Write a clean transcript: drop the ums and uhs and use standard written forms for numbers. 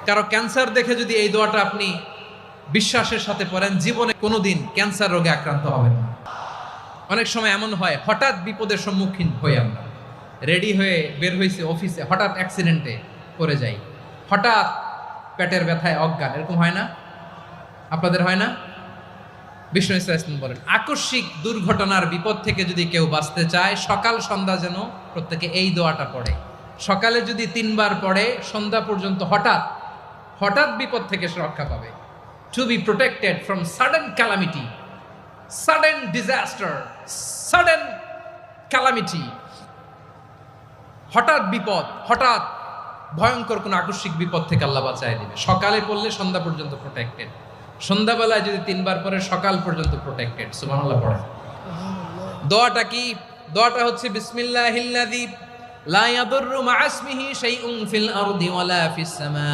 কারো ক্যান্সার দেখে যদি এই দোয়াটা আপনি বিশ্বাসের সাথে পড়েন, জীবনে কোনোদিন ক্যান্সার রোগে আক্রান্ত হবেন না। অনেক সময় এমন হয়, হঠাৎ বিপদের সম্মুখীন হই আমরা, রেডি হয়ে বের হয়েছে অফিসে, হঠাৎ অ্যাক্সিডেন্টে পড়ে যাই, হঠাৎ পেটের ব্যথায় অজ্ঞান, এরকম হয় না? আপনাদের হয় না? বিষ্ণু ইসলাম বলেন, আকস্মিক দুর্ঘটনার বিপদ থেকে যদি কেউ বাঁচতে চায়, সকাল সন্ধ্যা যেন প্রত্যেকে এই দোয়াটা পড়ে। সকালে যদি 3 বার পড়ে, সন্ধ্যা পর্যন্ত হঠাৎ বিপদ থেকে সে রক্ষা পাবে। To be protected from sudden calamity, sudden disaster, sudden calamity, হঠাৎ বিপদ, হঠাৎ ভয়ঙ্কর কোন আকস্মিক বিপদ থেকে আল্লাহ বাঁচায় দিবে। সকালে পড়লে সন্ধ্যা পর্যন্ত প্রোটেক্টেড, সন্ধ্যাবেলায় যদি 3 বার পরে সকাল পর্যন্ত প্রোটেক্টেড। সুবহানাল্লাহ পড়ে। দোয়াটা কি? দোয়াটা হচ্ছে বিসমিল্লাহিল্লাযী লা ইয়াদুররু মা ইসমিহি শাইউন ফিল আরদি ওয়ালা ফিস সামা।